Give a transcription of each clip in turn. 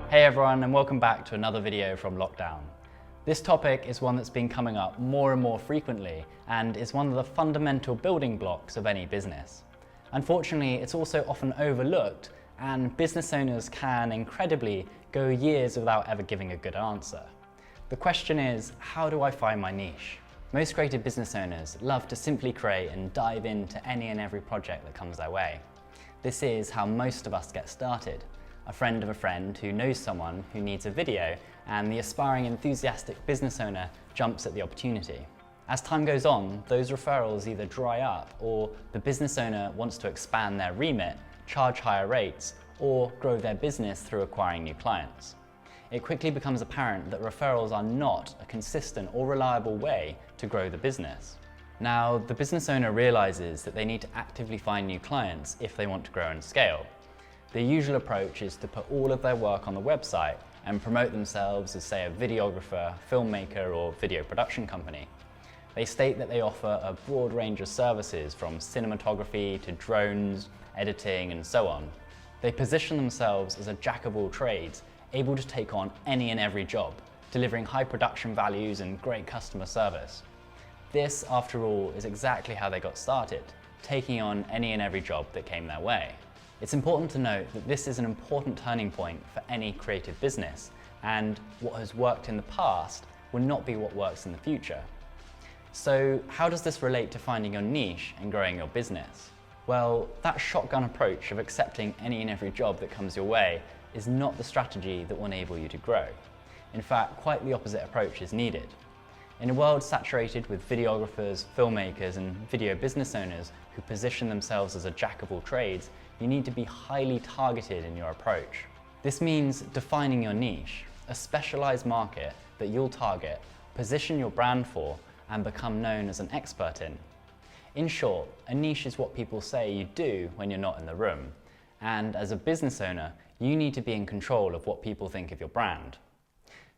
Hey everyone, and welcome back to another video from lockdown. This topic is one that's been coming up more and more frequently and is one of the fundamental building blocks of any business. Unfortunately, it's also often overlooked, and business owners can incredibly go years without ever giving a good answer. The question is, how do I find my niche? Most creative business owners love to simply create and dive into any and every project that comes their way. This is how most of us get started. A friend of a friend who knows someone who needs a video, and the aspiring enthusiastic business owner jumps at the opportunity. As time goes on, those referrals either dry up, or the business owner wants to expand their remit, charge higher rates, or grow their business through acquiring new clients. It quickly becomes apparent that referrals are not a consistent or reliable way to grow the business. Now, the business owner realizes that they need to actively find new clients if they want to grow and scale. The usual approach is to put all of their work on the website and promote themselves as, say, a videographer, filmmaker, or video production company. They state that they offer a broad range of services from cinematography to drones, editing, and so on. They position themselves as a jack of all trades, able to take on any and every job, delivering high production values and great customer service. This, after all, is exactly how they got started, taking on any and every job that came their way. It's important to note that this is an important turning point for any creative business, and what has worked in the past will not be what works in the future. So how does this relate to finding your niche and growing your business? Well, that shotgun approach of accepting any and every job that comes your way is not the strategy that will enable you to grow. In fact, quite the opposite approach is needed. In a world saturated with videographers, filmmakers, and video business owners who position themselves as a jack of all trades, you need to be highly targeted in your approach. This means defining your niche, a specialized market that you'll target, position your brand for, and become known as an expert in. In short, a niche is what people say you do when you're not in the room. And as a business owner, you need to be in control of what people think of your brand.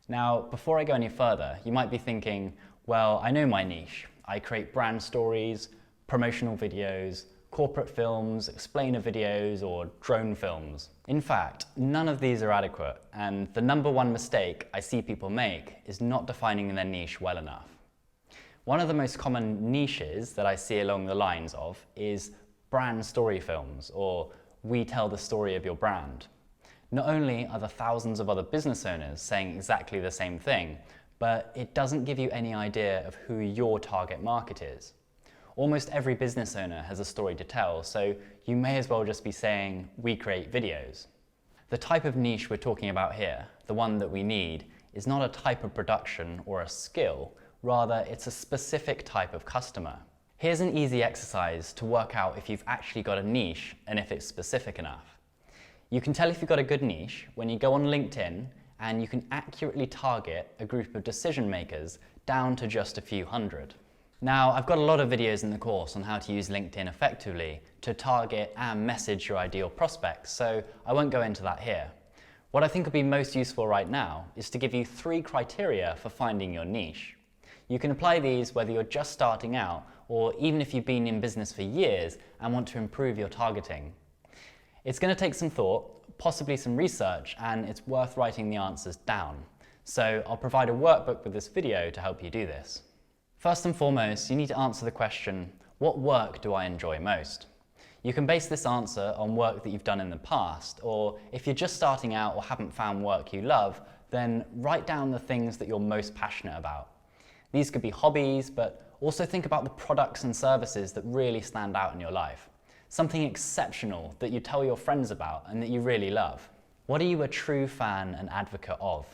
Now, before I go any further, you might be thinking, well, I know my niche. I create brand stories, promotional videos, corporate films, explainer videos, or drone films. In fact, none of these are adequate, and the number one mistake I see people make is not defining their niche well enough. One of the most common niches that I see along the lines of is brand story films, or we tell the story of your brand. Not only are there thousands of other business owners saying exactly the same thing, but it doesn't give you any idea of who your target market is. Almost every business owner has a story to tell, so you may as well just be saying, we create videos. The type of niche we're talking about here, the one that we need, is not a type of production or a skill, rather it's a specific type of customer. Here's an easy exercise to work out if you've actually got a niche and if it's specific enough. You can tell if you've got a good niche when you go on LinkedIn and you can accurately target a group of decision makers down to just a few hundred. Now, I've got a lot of videos in the course on how to use LinkedIn effectively to target and message your ideal prospects, so I won't go into that here. What I think would be most useful right now is to give you 3 criteria for finding your niche. You can apply these whether you're just starting out or even if you've been in business for years and want to improve your targeting. It's going to take some thought, possibly some research, and it's worth writing the answers down. So I'll provide a workbook with this video to help you do this. First and foremost, you need to answer the question, what work do I enjoy most? You can base this answer on work that you've done in the past, or if you're just starting out or haven't found work you love, then write down the things that you're most passionate about. These could be hobbies, but also think about the products and services that really stand out in your life. Something exceptional that you tell your friends about and that you really love. What are you a true fan and advocate of?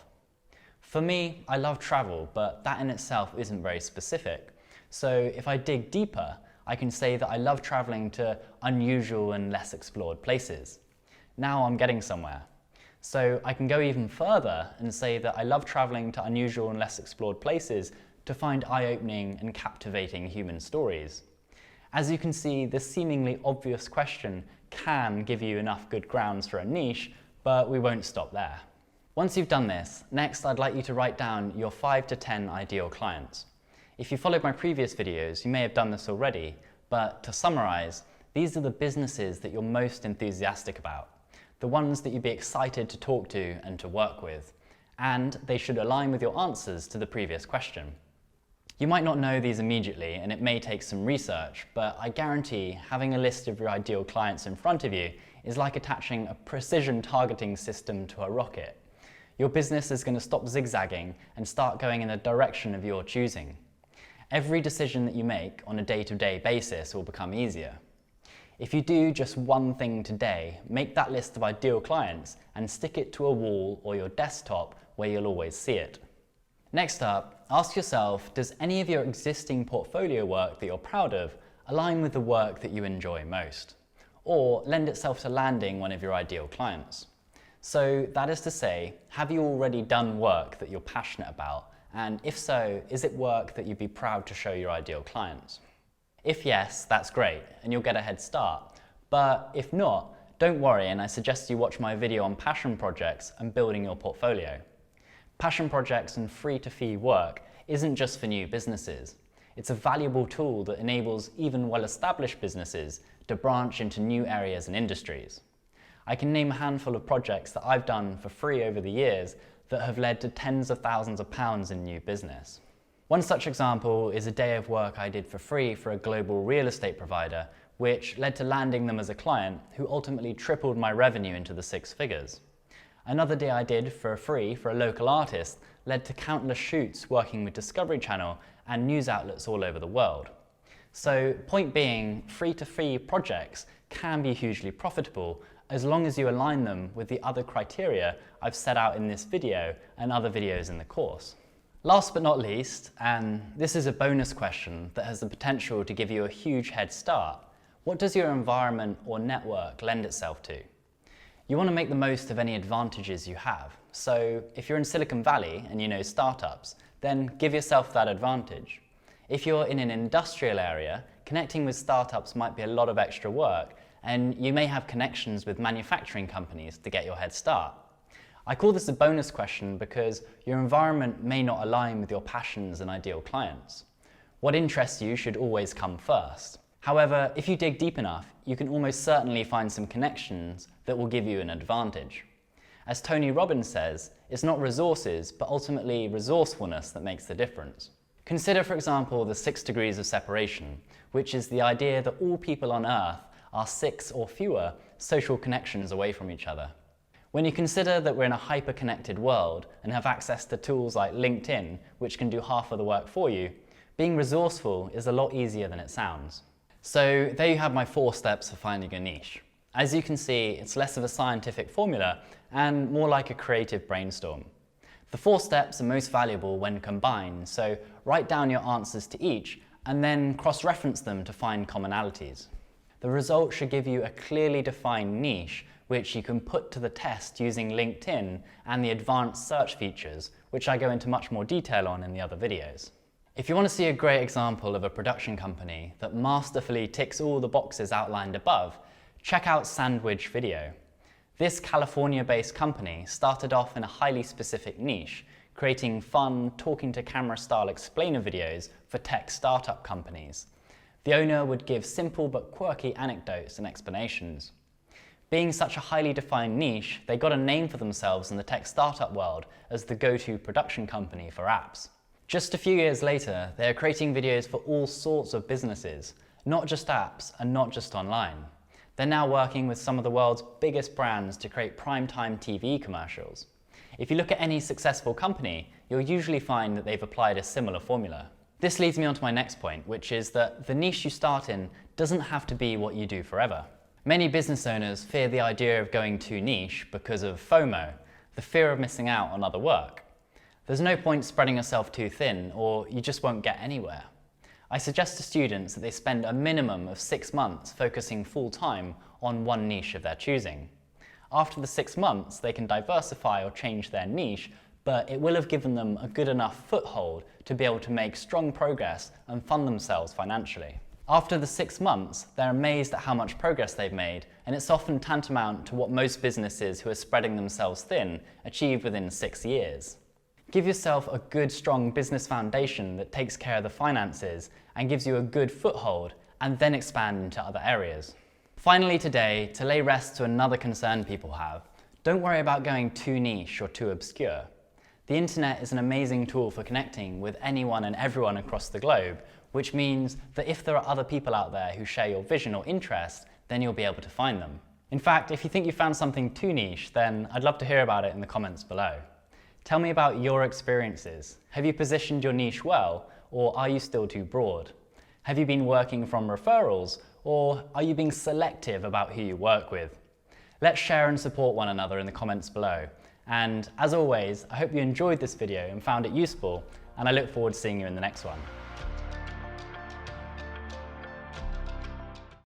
For me, I love travel, but that in itself isn't very specific. So if I dig deeper, I can say that I love traveling to unusual and less explored places. Now I'm getting somewhere. So I can go even further and say that I love traveling to unusual and less explored places to find eye-opening and captivating human stories. As you can see, this seemingly obvious question can give you enough good grounds for a niche, but we won't stop there. Once you've done this, next I'd like you to write down your 5 to 10 ideal clients. If you followed my previous videos, you may have done this already, but to summarize, these are the businesses that you're most enthusiastic about. the ones that you'd be excited to talk to and to work with, and they should align with your answers to the previous question. You might not know these immediately and it may take some research, but I guarantee having a list of your ideal clients in front of you is like attaching a precision targeting system to a rocket. Your business is going to stop zigzagging and start going in a direction of your choosing. Every decision that you make on a day-to-day basis will become easier. If you do just one thing today, make that list of ideal clients and stick it to a wall or your desktop where you'll always see it. Next up, ask yourself, does any of your existing portfolio work that you're proud of align with the work that you enjoy most, or lend itself to landing one of your ideal clients? So that is to say, have you already done work that you're passionate about? And if so, is it work that you'd be proud to show your ideal clients? If yes, that's great, and you'll get a head start. But if not, don't worry, and I suggest you watch my video on passion projects and building your portfolio. Passion projects and free-to-fee work isn't just for new businesses. It's a valuable tool that enables even well-established businesses to branch into new areas and industries. I can name a handful of projects that I've done for free over the years that have led to tens of thousands of pounds in new business. One such example is a day of work I did for free for a global real estate provider, which led to landing them as a client who ultimately tripled my revenue into the 6 figures. Another day I did for free for a local artist led to countless shoots working with Discovery Channel and news outlets all over the world. So, point being, free-to-free projects can be hugely profitable as long as you align them with the other criteria I've set out in this video and other videos in the course. Last but not least, and this is a bonus question that has the potential to give you a huge head start, what does your environment or network lend itself to? You want to make the most of any advantages you have. So if you're in Silicon Valley and you know startups, then give yourself that advantage. If you're in an industrial area, connecting with startups might be a lot of extra work, and you may have connections with manufacturing companies to get your head start. I call this a bonus question because your environment may not align with your passions and ideal clients. What interests you should always come first. However, if you dig deep enough, you can almost certainly find some connections that will give you an advantage. As Tony Robbins says, it's not resources, but ultimately resourcefulness that makes the difference. Consider, for example, the 6 degrees of separation, which is the idea that all people on Earth are 6 or fewer social connections away from each other. When you consider that we're in a hyper-connected world and have access to tools like LinkedIn, which can do half of the work for you, being resourceful is a lot easier than it sounds. So there you have my 4 steps for finding a niche. As you can see, it's less of a scientific formula and more like a creative brainstorm. The 4 steps are most valuable when combined, so write down your answers to each and then cross-reference them to find commonalities. The result should give you a clearly defined niche which you can put to the test using LinkedIn and the advanced search features, which I go into much more detail on in the other videos. If you want to see a great example of a production company that masterfully ticks all the boxes outlined above, check out Sandwich Video. This California-based company started off in a highly specific niche, creating fun, talking-to-camera style explainer videos for tech startup companies. The owner would give simple but quirky anecdotes and explanations. Being such a highly defined niche, they got a name for themselves in the tech startup world as the go-to production company for apps. Just a few years later, they are creating videos for all sorts of businesses, not just apps and not just online. They're now working with some of the world's biggest brands to create primetime TV commercials. If you look at any successful company, you'll usually find that they've applied a similar formula. This leads me on to my next point, which is that the niche you start in doesn't have to be what you do forever. Many business owners fear the idea of going too niche because of FOMO, the fear of missing out on other work. There's no point spreading yourself too thin, or you just won't get anywhere. I suggest to students that they spend a minimum of 6 months focusing full-time on one niche of their choosing. After the 6 months, they can diversify or change their niche, but it will have given them a good enough foothold to be able to make strong progress and fund themselves financially. After the 6 months, they're amazed at how much progress they've made, and it's often tantamount to what most businesses who are spreading themselves thin achieve within 6 years. Give yourself a good, strong business foundation that takes care of the finances and gives you a good foothold, and then expand into other areas. Finally today, to lay rest to another concern people have, don't worry about going too niche or too obscure. The internet is an amazing tool for connecting with anyone and everyone across the globe, which means that if there are other people out there who share your vision or interest, then you'll be able to find them. In fact, if you think you found something too niche, then I'd love to hear about it in the comments below. Tell me about your experiences. Have you positioned your niche well, or are you still too broad? Have you been working from referrals, or are you being selective about who you work with? Let's share and support one another in the comments below. And as always, I hope you enjoyed this video and found it useful, and I look forward to seeing you in the next one.